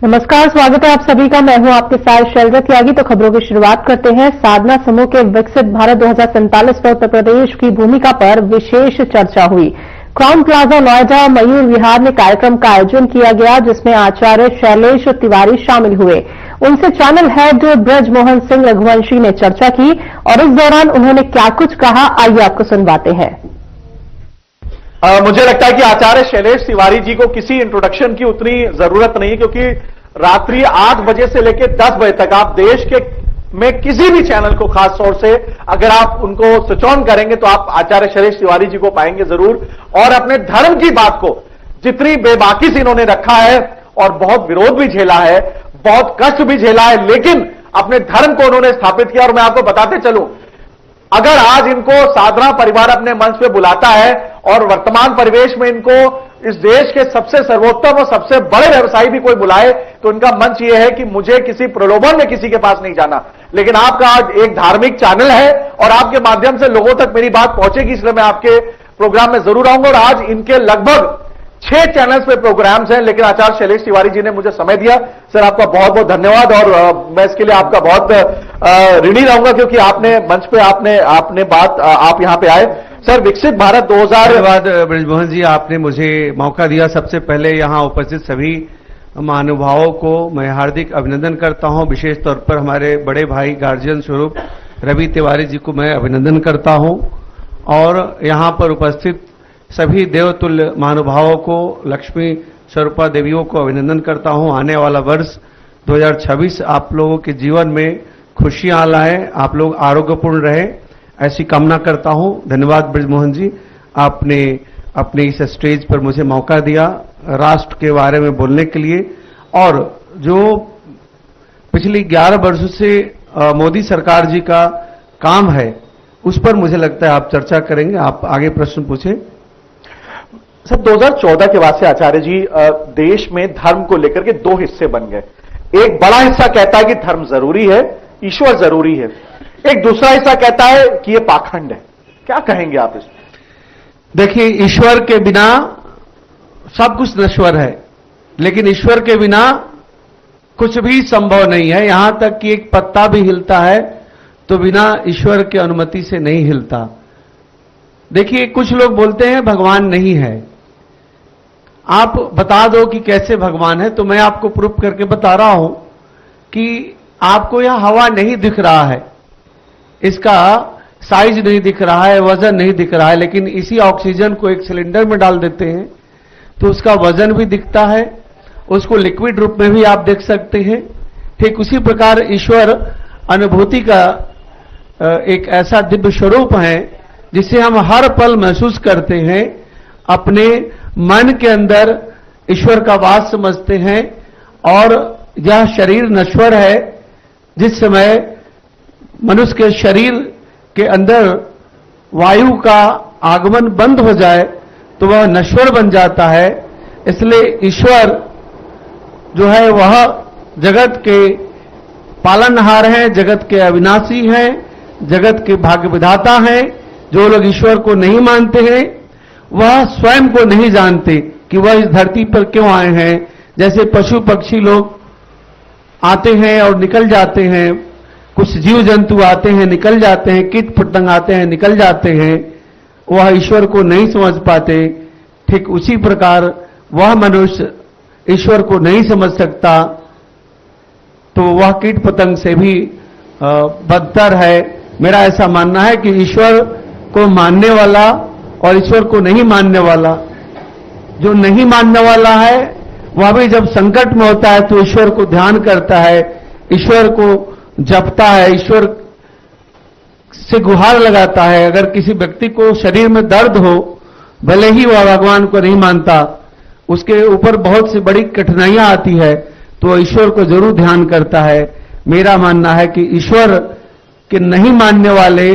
नमस्कार, स्वागत है आप सभी का। मैं हूं आपके साथ शैलजा त्यागी। तो खबरों की शुरुआत करते हैं। साधना समूह के विकसित भारत 2047 पर उत्तर प्रदेश की भूमिका पर विशेष चर्चा हुई। क्राउन प्लाजा नोएडा मयूर विहार में कार्यक्रम का आयोजन किया गया, जिसमें आचार्य शैलेश तिवारी शामिल हुए। उनसे चैनल हेड ब्रजमोहन सिंह रघुवंशी ने चर्चा की और इस दौरान उन्होंने क्या कुछ कहा, आइए आपको सुनवाते हैं। मुझे लगता है कि आचार्य शैलेश तिवारी जी को किसी इंट्रोडक्शन की उतनी जरूरत नहीं, क्योंकि रात्रि 8 बजे से लेकर 10 बजे तक आप देश के में किसी भी चैनल को खास तौर से अगर आप उनको स्विच ऑन करेंगे तो आप आचार्य शैलेश तिवारी जी को पाएंगे जरूर। और अपने धर्म की बात को जितनी बेबाकी से इन्होंने रखा है और बहुत विरोध भी झेला है, बहुत कष्ट भी झेला है, लेकिन अपने धर्म को उन्होंने स्थापित किया। और मैं आपको बताते चलूं, अगर आज इनको साधना परिवार अपने मंच पे बुलाता है और वर्तमान परिवेश में इनको इस देश के सबसे सर्वोत्तम और सबसे बड़े व्यवसायी भी कोई बुलाए तो इनका मंच ये है कि मुझे किसी प्रलोभन में किसी के पास नहीं जाना। लेकिन आपका आज एक धार्मिक चैनल है और आपके माध्यम से लोगों तक मेरी बात पहुंचेगी, इसलिए मैं आपके प्रोग्राम में जरूर आऊंगा। और आज इनके लगभग 6 चैनल्स पे प्रोग्राम्स हैं, लेकिन आचार्य शैलेश तिवारी जी ने मुझे समय दिया। सर, आपका बहुत बहुत धन्यवाद और मैं इसके लिए आपका बहुत ऋणी रहूंगा, क्योंकि आपने मंच पे आपने बात आप यहां पे आए। सर, विकसित भारत 2000। धन्यवाद ब्रजमोहन जी, आपने मुझे मौका दिया। सबसे पहले यहां उपस्थित सभी महानुभावों को मैं हार्दिक अभिनंदन करता हूं। विशेष तौर पर हमारे बड़े भाई गार्जियन स्वरूप रवि तिवारी जी को मैं अभिनंदन करता हूं और यहां पर उपस्थित सभी देवतुल्य महानुभावों को, लक्ष्मी स्वरूपा देवियों को अभिनंदन करता हूं। आने वाला वर्ष 2026 आप लोगों के जीवन में खुशियां लाए, आप लोग आरोग्यपूर्ण रहे, ऐसी कामना करता हूं। धन्यवाद ब्रजमोहन जी, आपने अपने इस स्टेज पर मुझे मौका दिया राष्ट्र के बारे में बोलने के लिए। और जो पिछली 11 वर्षों से मोदी सरकार जी का काम है, उस पर मुझे लगता है आप चर्चा करेंगे। आप आगे प्रश्न पूछें। सर, 2014 के बाद से आचार्य जी देश में धर्म को लेकर के 2 हिस्से बन गए। एक बड़ा हिस्सा कहता है कि धर्म जरूरी है, ईश्वर जरूरी है। एक दूसरा हिस्सा कहता है कि ये पाखंड है। क्या कहेंगे आप इसमें? देखिए, ईश्वर के बिना सब कुछ नश्वर है, लेकिन ईश्वर के बिना कुछ भी संभव नहीं है। यहां तक कि एक पत्ता भी हिलता है तो बिना ईश्वर की अनुमति से नहीं हिलता। देखिए, कुछ लोग बोलते हैं भगवान नहीं है। आप बता दो कि कैसे भगवान है, तो मैं आपको प्रूफ करके बता रहा हूं कि आपको यह हवा नहीं दिख रहा है, इसका साइज नहीं दिख रहा है, वजन नहीं दिख रहा है, लेकिन इसी ऑक्सीजन को एक सिलेंडर में डाल देते हैं तो उसका वजन भी दिखता है, उसको लिक्विड रूप में भी आप देख सकते हैं। ठीक उसी प्रकार ईश्वर अनुभूति का एक ऐसा दिव्य स्वरूप है जिसे हम हर पल महसूस करते हैं। अपने मन के अंदर ईश्वर का वास समझते हैं और यह शरीर नश्वर है। जिस समय मनुष्य के शरीर के अंदर वायु का आगमन बंद हो जाए तो वह नश्वर बन जाता है। इसलिए ईश्वर जो है वह जगत के पालनहार हैं, जगत के अविनाशी हैं, जगत के भाग्य विधाता हैं। जो लोग ईश्वर को नहीं मानते हैं वह स्वयं को नहीं जानते कि वह इस धरती पर क्यों आए हैं। जैसे पशु पक्षी लोग आते हैं और निकल जाते हैं, कुछ जीव जंतु आते हैं निकल जाते हैं, कीट पतंग आते हैं निकल जाते हैं, वह ईश्वर को नहीं समझ पाते। ठीक उसी प्रकार वह मनुष्य ईश्वर को नहीं समझ सकता तो वह कीट पतंग से भी बदतर है। मेरा ऐसा मानना है कि ईश्वर को मानने वाला और ईश्वर को नहीं मानने वाला, जो नहीं मानने वाला है वह भी जब संकट में होता है तो ईश्वर को ध्यान करता है, ईश्वर को जपता है, ईश्वर से गुहार लगाता है। अगर किसी व्यक्ति को शरीर में दर्द हो, भले ही वह भगवान को नहीं मानता, उसके ऊपर बहुत सी बड़ी कठिनाइयां आती है तो ईश्वर को जरूर ध्यान करता है। मेरा मानना है कि ईश्वर के नहीं मानने वाले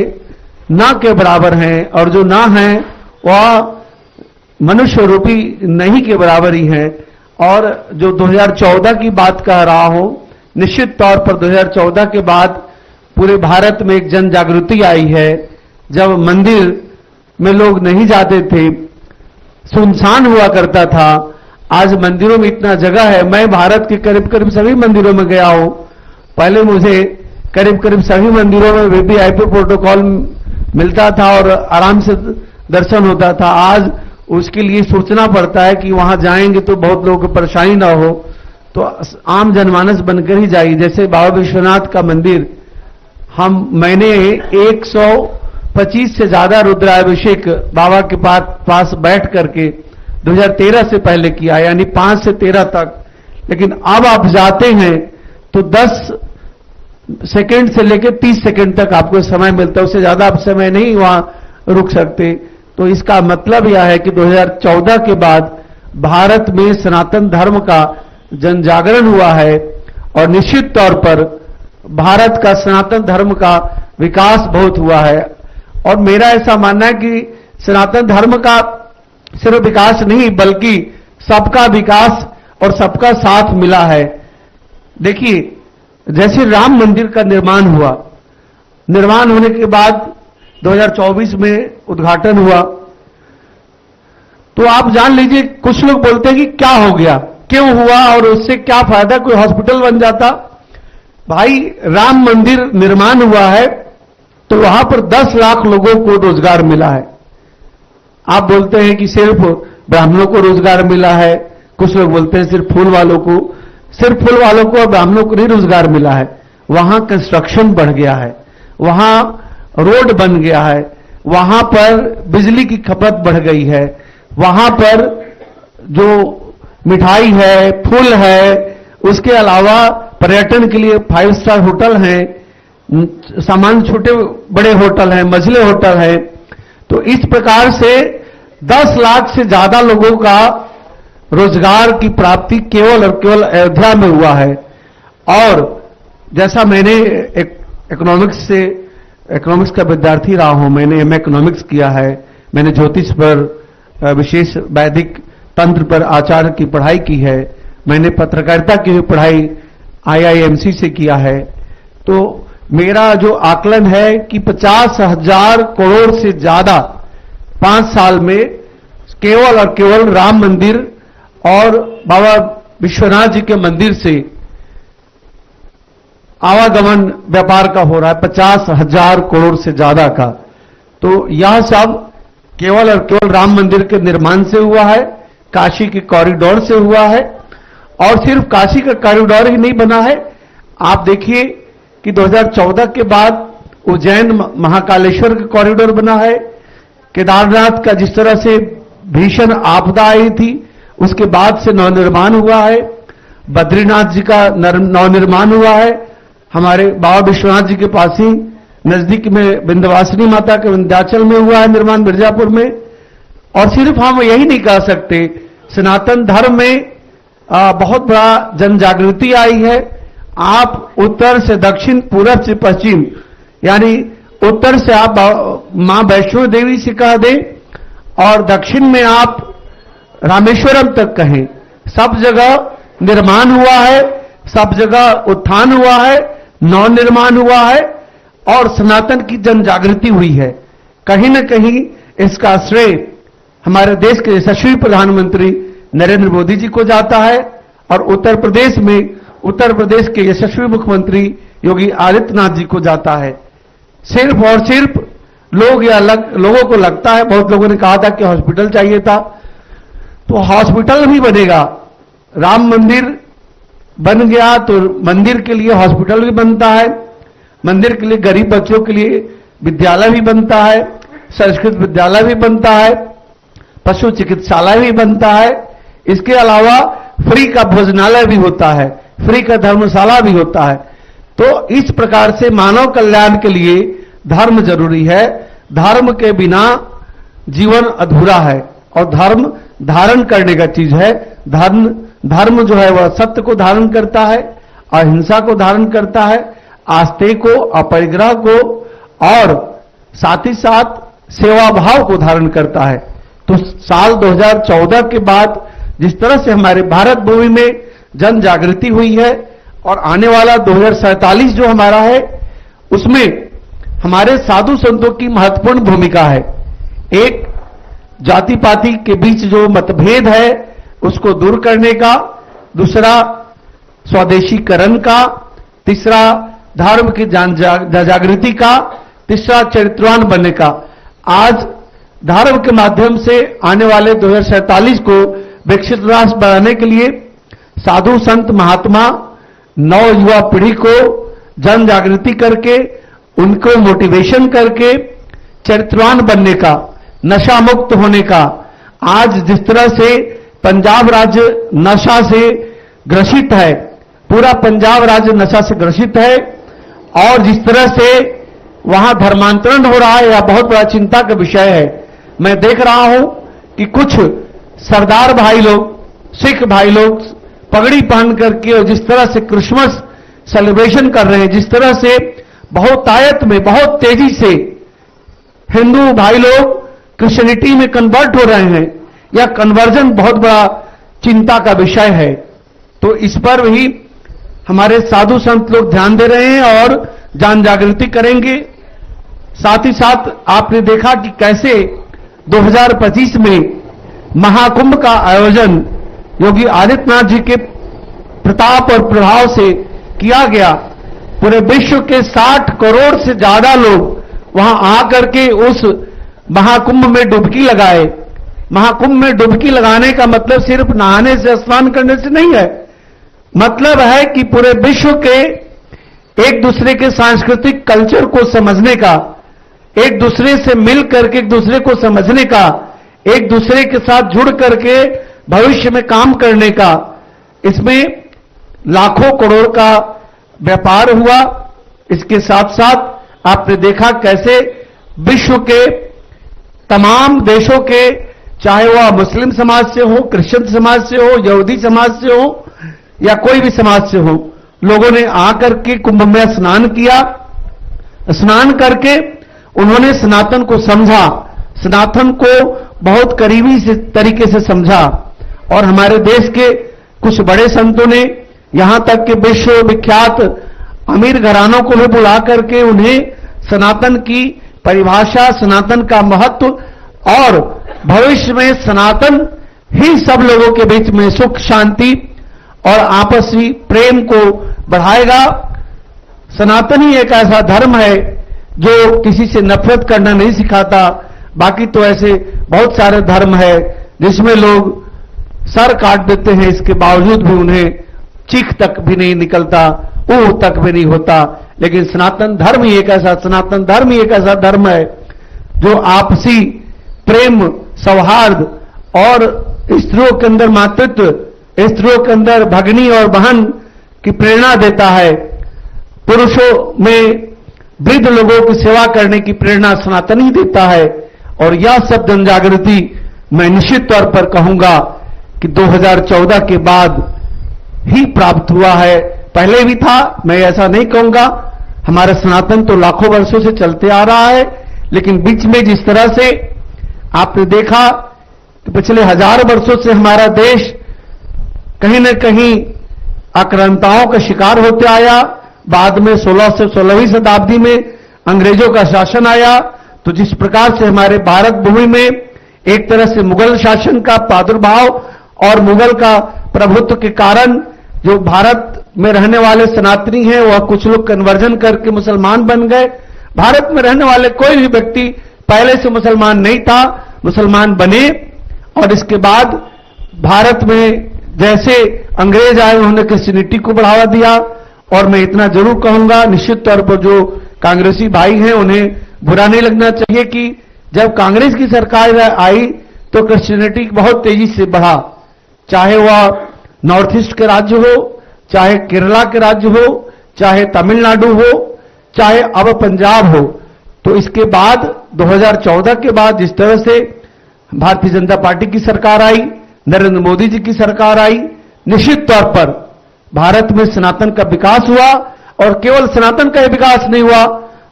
ना के बराबर हैं और जो ना हैं वह मनुष्य रूपी नहीं के बराबर ही हैं। और जो 2014 की बात कह रहा हूं, निश्चित तौर पर 2014 के बाद पूरे भारत में एक जन जागृति आई है। जब मंदिर में लोग नहीं जाते थे, सुनसान हुआ करता था, आज मंदिरों में इतना जगह है। मैं भारत के करीब करीब सभी मंदिरों में गया हूं। पहले मुझे करीब करीब सभी मंदिरों में वीवीआईपी प्रोटोकॉल मिलता था और आराम से दर्शन होता था। आज उसके लिए सोचना पड़ता है कि वहां जाएंगे तो बहुत लोगों को परेशानी ना हो, तो आम जनमानस बनकर ही जाइए। जैसे बाबा विश्वनाथ का मंदिर मैंने 125 से ज्यादा रुद्राभिषेक बाबा के पास बैठ करके 2013 से पहले किया, यानी 5 से 13 तक। लेकिन अब आप जाते हैं तो 10 सेकंड से लेकर 30 सेकंड तक आपको समय मिलता है, उससे ज्यादा आप समय नहीं वहां रुक सकते। तो इसका मतलब यह है कि 2014 के बाद भारत में सनातन धर्म का जन जागरण हुआ है और निश्चित तौर पर भारत का सनातन धर्म का विकास बहुत हुआ है। और मेरा ऐसा मानना है कि सनातन धर्म का सिर्फ विकास नहीं बल्कि सबका विकास और सबका साथ मिला है। देखिए, जैसे राम मंदिर का निर्माण हुआ, निर्माण होने के बाद 2024 में उद्घाटन हुआ, तो आप जान लीजिए कुछ लोग बोलते हैं कि क्या हो गया, क्यों हुआ और उससे क्या फायदा, कोई हॉस्पिटल बन जाता। भाई, राम मंदिर निर्माण हुआ है तो वहां पर 10 लाख लोगों को रोजगार मिला है। आप बोलते हैं कि सिर्फ ब्राह्मणों को रोजगार मिला है, कुछ लोग बोलते हैं सिर्फ फूल वालों को। सिर्फ फूल वालों को और ब्राह्मणों को नहीं रोजगार मिला है, वहां कंस्ट्रक्शन बढ़ गया है, वहां रोड बन गया है, वहां पर बिजली की खपत बढ़ गई है, वहां पर जो मिठाई है, फूल है, उसके अलावा पर्यटन के लिए 5 स्टार होटल हैं, सामान्य छोटे बड़े होटल हैं, मझले होटल हैं। तो इस प्रकार से 10 लाख से ज्यादा लोगों का रोजगार की प्राप्ति केवल और केवल अयोध्या में हुआ है। और जैसा मैंने इकोनॉमिक्स का विद्यार्थी रहा हूं, मैंने एमए इकोनॉमिक्स किया है, मैंने ज्योतिष पर विशेष वैदिक तंत्र पर आचार्य की पढ़ाई की है, मैंने पत्रकारिता की पढ़ाई आईआईएमसी से किया है। तो मेरा जो आकलन है कि 50,000 करोड़ से ज्यादा 5 साल में केवल और केवल राम मंदिर और बाबा विश्वनाथ जी के मंदिर से आवागमन व्यापार का हो रहा है, 50,000 करोड़ से ज्यादा का। तो यह सब केवल और केवल राम मंदिर के निर्माण से हुआ है, काशी के कॉरिडोर से हुआ है। और सिर्फ काशी का कॉरिडोर ही नहीं बना है, आप देखिए कि 2014 के बाद उज्जैन महाकालेश्वर का कॉरिडोर बना है, केदारनाथ का जिस तरह से भीषण आपदा आई थी उसके बाद से नवनिर्माण हुआ है, बद्रीनाथ जी का नवनिर्माण हुआ है, हमारे बाबा विश्वनाथ जी के पास ही नजदीक में विंध्यवासिनी माता के विंध्याचल में हुआ है निर्माण, मिर्जापुर में। और सिर्फ हम यही नहीं कह सकते, सनातन धर्म में बहुत बड़ा जन जागृति आई है। आप उत्तर से दक्षिण, पूरब से पश्चिम, यानी उत्तर से आप मां वैष्णो देवी से कह दें और दक्षिण में आप रामेश्वरम तक कहें, सब जगह निर्माण हुआ है, सब जगह उत्थान हुआ है, नवनिर्माण हुआ है और सनातन की जन जागृति हुई है। कहीं न कहीं इसका श्रेय हमारे देश के यशस्वी प्रधानमंत्री नरेंद्र मोदी जी को जाता है और उत्तर प्रदेश के यशस्वी मुख्यमंत्री योगी आदित्यनाथ जी को जाता है। सिर्फ और सिर्फ लोगों को लगता है, बहुत लोगों ने कहा था कि हॉस्पिटल चाहिए था, तो हॉस्पिटल भी बनेगा। राम मंदिर बन गया तो मंदिर के लिए हॉस्पिटल भी बनता है, मंदिर के लिए गरीब बच्चों के लिए विद्यालय भी बनता है, संस्कृत विद्यालय भी बनता है, पशु चिकित्सालय भी बनता है। इसके अलावा फ्री का भोजनालय भी होता है, फ्री का धर्मशाला भी होता है। तो इस प्रकार से मानव कल्याण के लिए धर्म जरूरी है। धर्म के बिना जीवन अधूरा है और धर्म धारण करने का चीज है। धर्म जो है वह सत्य को धारण करता है, अहिंसा को धारण करता है, आस्थे को, अपरिग्रह को और साथ ही साथ सेवा भाव को धारण करता है। तो साल 2014 के बाद जिस तरह से हमारे भारत भूमि में जन जागृति हुई है और आने वाला 2047 जो हमारा है उसमें हमारे साधु संतों की महत्वपूर्ण भूमिका है। एक जाति पाति के बीच जो मतभेद है उसको दूर करने का, दूसरा स्वदेशीकरण का, तीसरा धर्म की जागृति का, तीसरा चरित्रवान बनने का। आज धर्म के माध्यम से आने वाले 2047 को विकसित राष्ट्र बनाने के लिए साधु संत महात्मा नव युवा पीढ़ी को जन जागृति करके, उनको मोटिवेशन करके चरित्रवान बनने का, नशा मुक्त होने का। आज जिस तरह से पंजाब राज्य नशा से ग्रसित है, पूरा पंजाब राज्य नशा से ग्रसित है, और जिस तरह से वहां धर्मांतरण हो रहा है, यह बहुत बड़ा चिंता का विषय है। मैं देख रहा हूं कि कुछ सरदार भाई लोग, सिख भाई लोग पगड़ी पहन करके और जिस तरह से क्रिसमस सेलिब्रेशन कर रहे हैं, जिस तरह से बहुतायत में बहुत तेजी से हिंदू भाई लोग क्रिश्चियनिटी में कन्वर्ट हो रहे हैं, यह कन्वर्जन बहुत बड़ा चिंता का विषय है। तो इस पर भी हमारे साधु संत लोग ध्यान दे रहे हैं और जन जागृति करेंगे। साथ ही साथ आपने देखा कि कैसे 2025 में महाकुंभ का आयोजन योगी आदित्यनाथ जी के प्रताप और प्रभाव से किया गया। पूरे विश्व के 60 करोड़ से ज्यादा लोग वहां आकर के उस महाकुंभ में डुबकी लगाए। महाकुंभ में डुबकी लगाने का मतलब सिर्फ नहाने से, स्नान करने से नहीं है। मतलब है कि पूरे विश्व के एक दूसरे के सांस्कृतिक कल्चर को समझने का, एक दूसरे से मिल करके एक दूसरे को समझने का, एक दूसरे के साथ जुड़ करके भविष्य में काम करने का। इसमें लाखों करोड़ का व्यापार हुआ। इसके साथ साथ आपने देखा कैसे विश्व के तमाम देशों के, चाहे वह मुस्लिम समाज से हो, क्रिश्चियन समाज से हो, यहूदी समाज से हो या कोई भी समाज से हो, लोगों ने आकर के कुंभ में स्नान किया। स्नान करके उन्होंने सनातन को समझा, सनातन को बहुत करीबी से तरीके से समझा। और हमारे देश के कुछ बड़े संतों ने, यहां तक कि विश्व विख्यात अमीर घरानों को भी बुला करके उन्हें सनातन की परिभाषा, सनातन का महत्व और भविष्य में सनातन ही सब लोगों के बीच में सुख, शांति और आपसी प्रेम को बढ़ाएगा। सनातन ही एक ऐसा धर्म है जो किसी से नफरत करना नहीं सिखाता। बाकी तो ऐसे बहुत सारे धर्म है जिसमें लोग सर काट देते हैं, इसके बावजूद भी उन्हें चीख तक भी नहीं निकलता, ऊह तक भी नहीं होता। लेकिन सनातन धर्म ही एक ऐसा, सनातन धर्म ही एक ऐसा धर्म है जो आपसी प्रेम, सौहार्द और स्त्रियों के अंदर मातृत्व, स्त्रियों के अंदर भगिनी और बहन की प्रेरणा देता है। पुरुषों में वृद्ध लोगों की सेवा करने की प्रेरणा सनातन ही देता है। और यह सब जन जागृति मैं निश्चित तौर पर कहूंगा कि 2014 के बाद ही प्राप्त हुआ है। पहले भी था, मैं ऐसा नहीं कहूंगा। हमारा सनातन तो लाखों वर्षों से चलते आ रहा है, लेकिन बीच में जिस तरह से आपने देखा कि पिछले 1000 वर्षों से हमारा देश कहीं न कहीं आक्रांताओं का शिकार होते आया। बाद में 16 से 16वीं शताब्दी में अंग्रेजों का शासन आया, तो जिस प्रकार से हमारे भारत भूमि में एक तरह से मुगल शासन का प्रादुर्भाव और मुगल का प्रभुत्व के कारण जो भारत में रहने वाले सनातनी हैं वह कुछ लोग कन्वर्जन करके मुसलमान बन गए। भारत में रहने वाले कोई भी व्यक्ति पहले से मुसलमान नहीं था, मुसलमान बने। और इसके बाद भारत में जैसे अंग्रेज आए उन्होंने क्रिश्चियनिटी को बढ़ावा दिया। और मैं इतना जरूर कहूंगा, निश्चित तौर पर जो कांग्रेसी भाई हैं उन्हें बुरा नहीं लगना चाहिए कि जब कांग्रेस की सरकार आई तो क्रिश्चियनिटी बहुत तेजी से बढ़ा। चाहे वह नॉर्थ ईस्ट के राज्य हो, चाहे केरला के राज्य हो, चाहे तमिलनाडु हो, चाहे अब पंजाब हो। तो इसके बाद 2014 के बाद जिस तरह से भारतीय जनता पार्टी की सरकार आई, नरेंद्र मोदी जी की सरकार आई, निश्चित तौर पर भारत में सनातन का विकास हुआ। और केवल सनातन का ही विकास नहीं हुआ,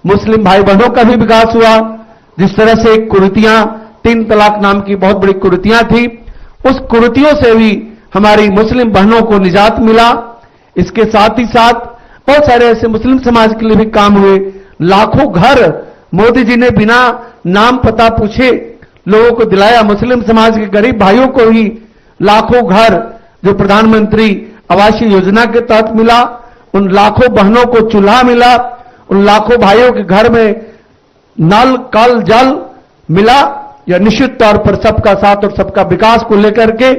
मुस्लिम भाई बहनों का भी विकास हुआ। जिस तरह से कुरीतियां, 3 तलाक नाम की बहुत बड़ी कुरीतियां थी, उस कुरीतियों से भी हमारी मुस्लिम बहनों को निजात मिला। इसके साथ ही साथ बहुत सारे ऐसे मुस्लिम समाज के लिए भी काम हुए। लाखों घर मोदी जी ने बिना नाम पता पूछे लोगों को दिलाया। मुस्लिम समाज के गरीब भाइयों को ही लाखों घर जो प्रधानमंत्री आवासीय योजना के तहत मिला, उन लाखों बहनों को चूल्हा मिला, उन लाखों भाइयों के घर में नल कल जल मिला, यह निश्चित तौर पर सबका साथ और सबका विकास को लेकर के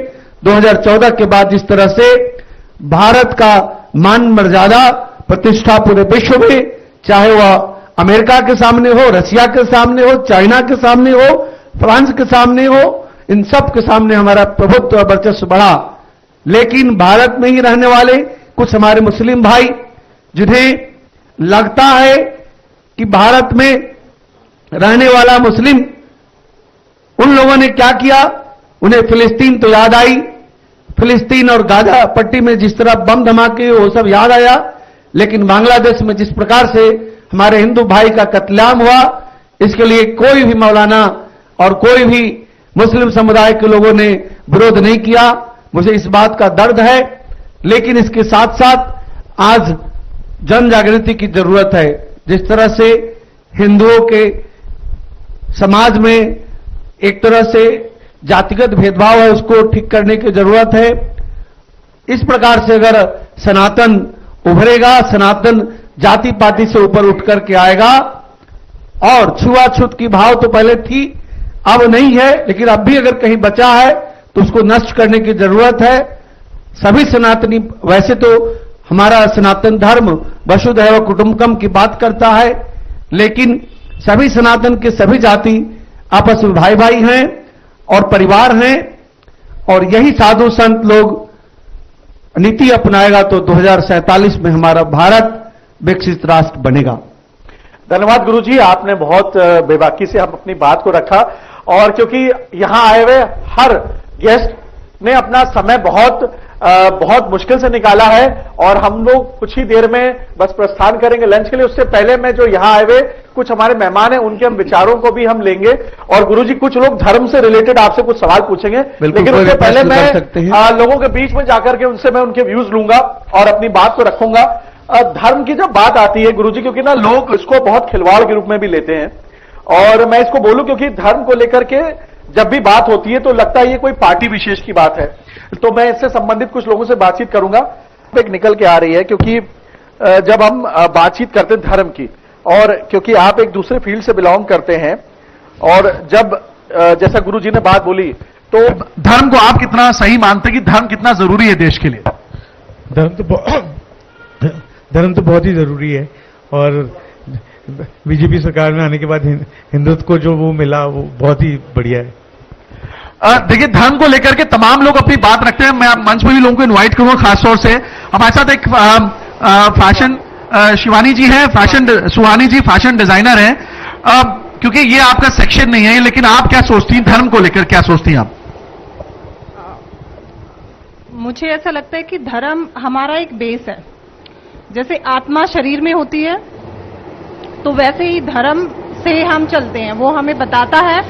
2014 के बाद जिस तरह से भारत का मान मर्यादा प्रतिष्ठा पूरे विश्व में, चाहे वह अमेरिका के सामने हो, रसिया के सामने हो, चाइना के सामने हो, फ्रांस के सामने हो, इन सब के सामने हमारा प्रभुत्व और वर्चस्व बढ़ा। लेकिन भारत में ही रहने वाले कुछ हमारे मुस्लिम भाई, जिन्हें लगता है कि भारत में रहने वाला मुस्लिम, उन लोगों ने क्या किया, उन्हें फिलिस्तीन तो याद आई, फिलिस्तीन और गाजा पट्टी में जिस तरह बम धमाके वो सब याद आया, लेकिन बांग्लादेश में जिस प्रकार से हमारे हिंदू भाई का कत्लेआम हुआ, इसके लिए कोई भी मौलाना और कोई भी मुस्लिम समुदाय के लोगों ने विरोध नहीं किया। मुझे इस बात का दर्द है, लेकिन इसके साथ साथ आज जन जागृति की जरूरत है। जिस तरह से हिंदुओं के समाज में एक तरह से जातिगत भेदभाव है, उसको ठीक करने की जरूरत है। इस प्रकार से अगर सनातन उभरेगा, सनातन जाति पाति से ऊपर उठ करके आएगा, और छुआछूत की भाव तो पहले थी, अब नहीं है, लेकिन अब भी अगर कहीं बचा है तो उसको नष्ट करने की जरूरत है। सभी सनातनी, वैसे तो हमारा सनातन धर्म वसुधैव कुटुंबकम की बात करता है, लेकिन सभी सनातन के सभी जाति आपस में भाई भाई हैं और परिवार हैं, और यही साधु संत लोग नीति अपनाएगा तो 2047 में हमारा भारत विकसित राष्ट्र बनेगा। धन्यवाद गुरुजी, आपने बहुत बेबाकी से हम अपनी बात को रखा, और क्योंकि यहां आए हुए हर गेस्ट ने अपना समय बहुत मुश्किल से निकाला है, और हम लोग कुछ ही देर में बस प्रस्थान करेंगे लंच के लिए। उससे पहले मैं जो यहां आए हुए कुछ हमारे मेहमान हैं, उनके हम विचारों को भी हम लेंगे, और गुरुजी कुछ लोग धर्म से रिलेटेड आपसे कुछ सवाल पूछेंगे, लेकिन उससे पहले मैं लोगों के बीच में जाकर के उनसे मैं उनके व्यूज लूंगा और अपनी बात को रखूंगा। धर्म की जब बात आती है गुरुजी, क्योंकि ना लोग इसको बहुत खिलवाड़ के रूप में भी लेते हैं, और मैं इसको बोलूं क्योंकि धर्म को लेकर के जब भी बात होती है तो लगता है ये कोई पार्टी विशेष की बात है, तो मैं इससे संबंधित कुछ लोगों से बातचीत करूंगा। एक निकल के आ रही है, क्योंकि जब हम बातचीत करते हैं धर्म की, और क्योंकि आप एक दूसरे फील्ड से बिलोंग करते हैं, और जब जैसा गुरुजी ने बात बोली, तो धर्म को आप कितना सही मानते हैं कि धर्म कितना जरूरी है देश के लिए? धर्म तो बहुत ही जरूरी है, और बीजेपी सरकार में आने के बाद हिंदुत्व को जो वो मिला वो बहुत ही बढ़िया है। देखिए, धर्म को लेकर के तमाम लोग अपनी बात रखते हैं। मैं मंच पर भी लोगों को इनवाइट करूंगा, खासतौर से हमारे साथ एक फैशन शिवानी जी हैं, सुहानी जी फैशन डिजाइनर हैं। क्योंकि ये आपका सेक्शन नहीं है, लेकिन आप क्या सोचती हैं धर्म को लेकर, क्या सोचती हैं आप? मुझे ऐसा लगता है कि धर्म हमारा एक बेस है। जैसे आत्मा शरीर में होती है, तो वैसे ही धर्म से हम चलते हैं। वो हमें बताता है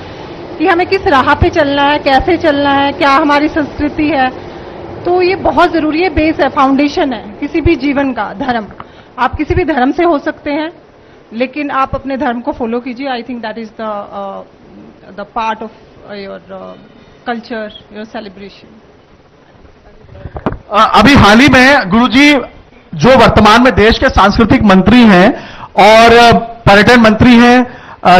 कि हमें किस राह पे चलना है, कैसे चलना है, क्या हमारी संस्कृति है। तो ये बहुत जरूरी है, बेस है, फाउंडेशन है किसी भी जीवन का धर्म। आप किसी भी धर्म से हो सकते हैं, लेकिन आप अपने धर्म को फॉलो कीजिए। I think that is the part of your culture, your celebration. अभी हाल ही में गुरुजी जो वर्तमान में देश के सांस्कृतिक मंत्री हैं और पर्यटन मंत्री हैं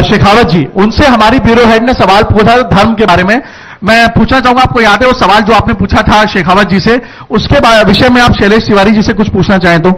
शेखावत जी, उनसे हमारी ब्यूरो हेड ने सवाल पूछा धर्म के बारे में। मैं पूछना चाहूंगा, आपको याद है वो सवाल जो आपने पूछा था शेखावत जी से, उसके विषय में आप शैलेश तिवारी जी से कुछ पूछना चाहें तो?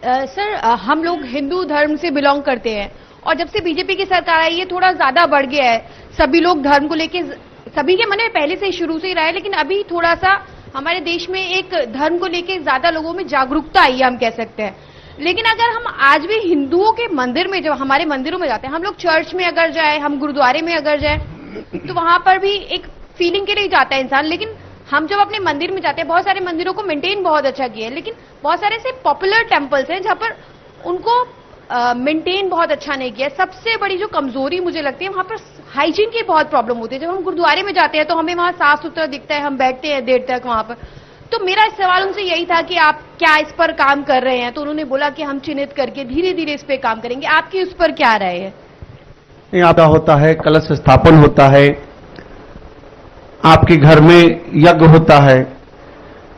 सर, हम लोग हिंदू धर्म से बिलोंग करते हैं, और जब से बीजेपी की सरकार आई है थोड़ा ज्यादा बढ़ गया है। सभी लोग धर्म को लेके, सभी के मन में पहले से शुरू से ही रहा है, लेकिन अभी थोड़ा सा हमारे देश में एक धर्म को लेके ज्यादा लोगों में जागरूकता आई है, हम कह सकते हैं। लेकिन अगर हम आज भी हिंदुओं के मंदिर में, जब हमारे मंदिरों में जाते हैं, हम लोग चर्च में अगर जाए, हम गुरुद्वारे में अगर जाए, तो वहां पर भी एक फीलिंग के लिए जाता है इंसान। लेकिन हम जब अपने मंदिर में जाते हैं, बहुत सारे मंदिरों को मेंटेन बहुत अच्छा किया है, लेकिन बहुत सारे ऐसे पॉपुलर टेम्पल्स हैं जहां पर उनको मेंटेन बहुत अच्छा नहीं किया। सबसे बड़ी जो कमजोरी मुझे लगती है, वहां पर हाइजीन की बहुत प्रॉब्लम होती है। जब हम गुरुद्वारे में जाते हैं तो हमें वहां साफ सुथरा दिखता है, हम बैठते हैं देर तक वहां पर। तो मेरा सवाल उनसे यही था कि आप क्या इस पर काम कर रहे हैं? तो उन्होंने बोला कि हम चिन्हित करके धीरे धीरे इस पर काम करेंगे। आपकी उस पर क्या राय है? आता होता है, कलश स्थापन होता है, आपके घर में यज्ञ होता है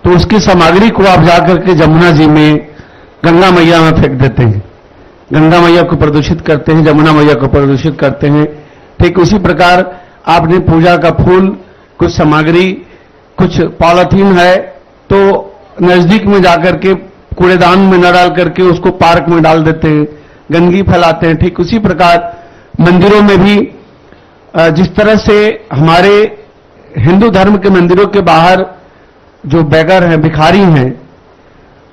तो उसकी सामग्री को आप जाकर के जमुना जी में गंगा मैया में फेंक देते हैं, गंगा मैया को प्रदूषित करते हैं, जमुना मैया को प्रदूषित करते हैं। ठीक उसी प्रकार आपने पूजा का फूल, कुछ सामग्री, कुछ पॉलिथीन है तो नजदीक में जाकर के कूड़ेदान में न डाल करके उसको पार्क में डाल देते हैं, गंदगी फैलाते हैं। ठीक उसी प्रकार मंदिरों में भी जिस तरह से हमारे हिंदू धर्म के मंदिरों के बाहर जो बेगर हैं, भिखारी हैं,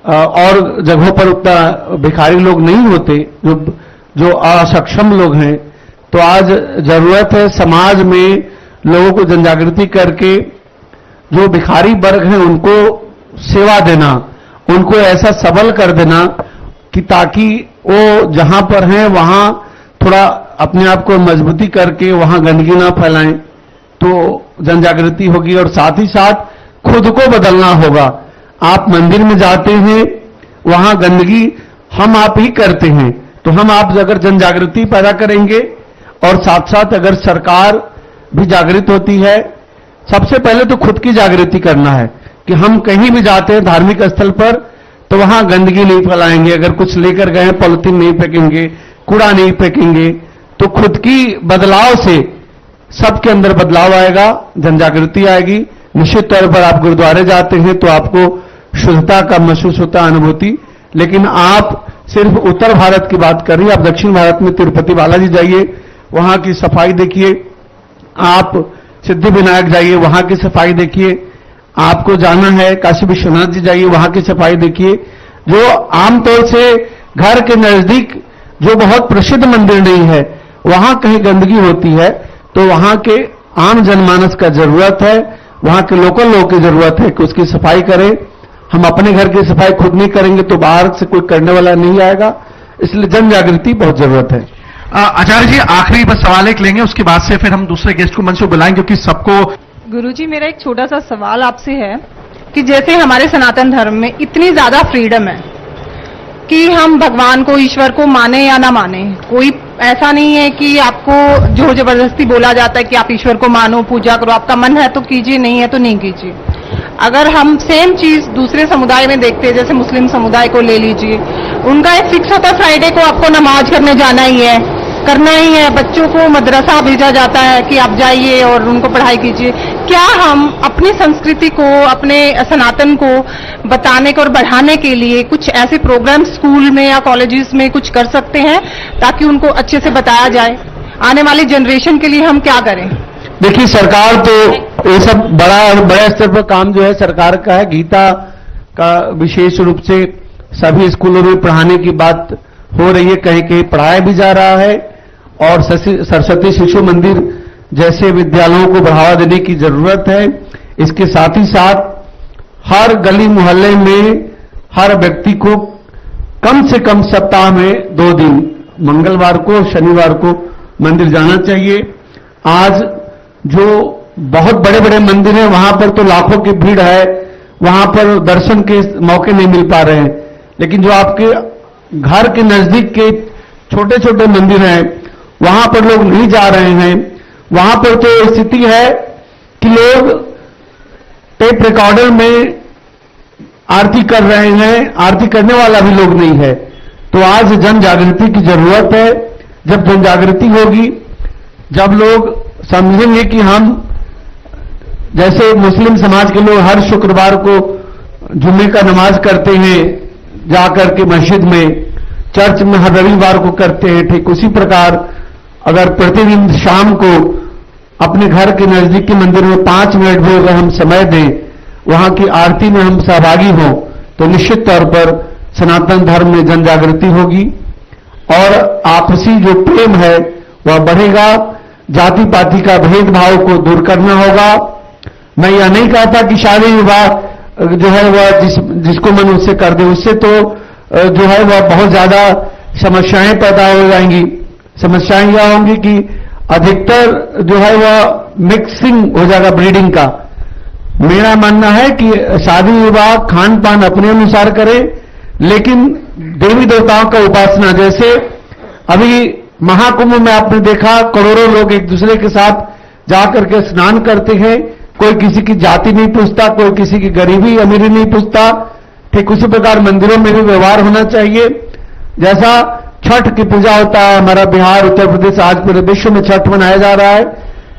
और जगहों पर उतना भिखारी लोग नहीं होते, जो असक्षम लोग हैं, तो आज जरूरत है समाज में लोगों को जनजागृति करके जो भिखारी वर्ग हैं उनको सेवा देना, उनको ऐसा सबल कर देना कि ताकि वो जहां पर हैं वहां थोड़ा अपने आप को मजबूती करके वहां गंदगी ना फैलाएं, तो जनजागृति होगी। और साथ ही साथ खुद को बदलना होगा। आप मंदिर में जाते हैं, वहां गंदगी हम आप ही करते हैं, तो हम आप अगर जनजागृति पैदा करेंगे और साथ साथ अगर सरकार भी जागृत होती है, सबसे पहले तो खुद की जागृति करना है कि हम कहीं भी जाते हैं धार्मिक स्थल पर तो वहां गंदगी नहीं फैलाएंगे, अगर कुछ लेकर गए पॉलिथीन नहीं फेंकेंगे, कूड़ा नहीं फेंकेंगे, तो खुद की बदलाव से सबके अंदर बदलाव आएगा, जनजागृति आएगी। निश्चित तौर पर आप गुरुद्वारे जाते हैं तो आपको शुद्धता का महसूस होता है, अनुभूति। लेकिन आप सिर्फ उत्तर भारत की बात कर रही हैं, आप दक्षिण भारत में तिरुपति बालाजी जाइए, वहां की सफाई देखिए, आप सिद्धि विनायक जाइए, वहां की सफाई देखिए, आपको जाना है काशी विश्वनाथ जी जाइए, वहां की सफाई देखिए। जो आमतौर से घर के नजदीक जो बहुत प्रसिद्ध मंदिर नहीं है वहां कहीं गंदगी होती है, तो वहां के आम जनमानस का जरूरत है, वहां के लोकल लोगों की जरूरत है कि उसकी सफाई करें। हम अपने घर की सफाई खुद नहीं करेंगे तो बाहर से कोई करने वाला नहीं आएगा, इसलिए जन जागृति बहुत जरूरत है। आचार्य जी, आखिरी बस सवाल एक लेंगे, उसके बाद से फिर हम दूसरे गेस्ट को मंच पर बुलाएंगे क्योंकि सबको। गुरुजी, मेरा एक छोटा सा सवाल आपसे है कि जैसे हमारे सनातन धर्म में इतनी ज्यादा फ्रीडम है कि हम भगवान को, ईश्वर को माने या ना माने, कोई ऐसा नहीं है कि आपको जोर जबरदस्ती बोला जाता है कि आप ईश्वर को मानो, पूजा करो, आपका मन है तो कीजिए, नहीं है तो नहीं कीजिए। अगर हम सेम चीज दूसरे समुदाय में देखते हैं, जैसे मुस्लिम समुदाय को ले लीजिए, उनका एक फिक्स होता है फ्राइडे को आपको नमाज करने जाना ही है, करना ही है, बच्चों को मदरसा भेजा जाता है कि आप जाइए और उनको पढ़ाई कीजिए। क्या हम अपनी संस्कृति को, अपने सनातन को बताने को और बढ़ाने के लिए कुछ ऐसे प्रोग्राम स्कूल में या कॉलेजेस में कुछ कर सकते हैं ताकि उनको अच्छे से बताया जाए? आने वाली जनरेशन के लिए हम क्या करें? देखिए, सरकार तो ये सब बड़े स्तर पर काम जो है सरकार का है। गीता का विशेष रूप से सभी स्कूलों में पढ़ाने की बात हो रही है, कहीं कहीं पढ़ाया भी जा रहा है, और सरस्वती शिशु मंदिर जैसे विद्यालयों को बढ़ावा देने की जरूरत है। इसके साथ ही साथ हर गली मोहल्ले में हर व्यक्ति को कम से कम सप्ताह में 2 दिन, मंगलवार को शनिवार को मंदिर जाना चाहिए। आज जो बहुत बड़े बड़े मंदिर हैं वहां पर तो लाखों की भीड़ है, वहां पर दर्शन के मौके नहीं मिल पा रहे हैं, लेकिन जो आपके घर के नजदीक के छोटे छोटे मंदिर हैं वहां पर लोग नहीं जा रहे हैं। वहां पर तो स्थिति है कि लोग टेप रिकॉर्डर में आरती कर रहे हैं, आरती करने वाला भी लोग नहीं है। तो आज जन जागृति की जरूरत है। जब जन जागृति होगी, जब लोग समझेंगे कि हम, जैसे मुस्लिम समाज के लोग हर शुक्रवार को जुम्मे का नमाज करते हैं जाकर के मस्जिद में, चर्च में हर रविवार को करते हैं, ठीक उसी प्रकार अगर प्रतिदिन शाम को अपने घर के नजदीक के मंदिर में 5 मिनट भी अगर हम समय दें, वहां की आरती में हम सहभागी हों, तो निश्चित तौर पर सनातन धर्म में जन जागृति होगी और आपसी जो प्रेम है वह बढ़ेगा। जाति पाति का भेदभाव को दूर करना होगा। मैं यह नहीं कहता कि शादी विवाह जो है वह जिसको मन उससे कर दे, उससे तो जो है वह बहुत ज्यादा समस्याएं पैदा हो जाएंगी। समस्याएं यह होंगी कि अधिकतर जो है वह मिक्सिंग हो जाएगा, ब्रीडिंग का। मेरा मानना है कि शादी विवाह खान पान अपने अनुसार करे, लेकिन देवी देवताओं का उपासना, जैसे अभी महाकुंभ में आपने देखा करोड़ों लोग एक दूसरे के साथ जाकर के स्नान करते हैं, कोई किसी की जाति नहीं पूछता, कोई किसी की गरीबी अमीरी नहीं पूछता। ठीक उसी प्रकार मंदिरों में भी व्यवहार होना चाहिए। जैसा छठ की पूजा होता है, हमारा बिहार, उत्तर प्रदेश, आज पूरे विश्व में छठ मनाया जा रहा है।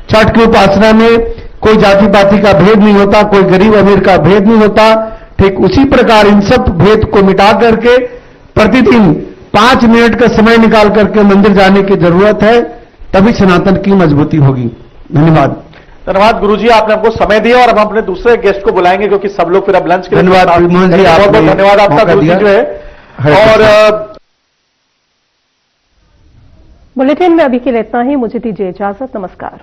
छठ की उपासना में कोई जाति पाति का भेद नहीं होता, कोई गरीब अमीर का भेद नहीं होता। ठीक उसी प्रकार इन सब भेद को मिटा करके प्रतिदिन 5 मिनट का समय निकाल करके मंदिर जाने की जरूरत है, तभी सनातन की मजबूती होगी। धन्यवाद। धन्यवाद गुरुजी, आपने हमको समय दिया और अब हम अपने दूसरे गेस्ट को बुलाएंगे क्योंकि सब लोग फिर अब लंच के लिए। धन्यवाद मोहन जी, बहुत बहुत धन्यवाद आपका गुरुजी जो है। और बुलेटिन में अभी के लिए इतना ही। मुझे दीजिए इजाजत। नमस्कार।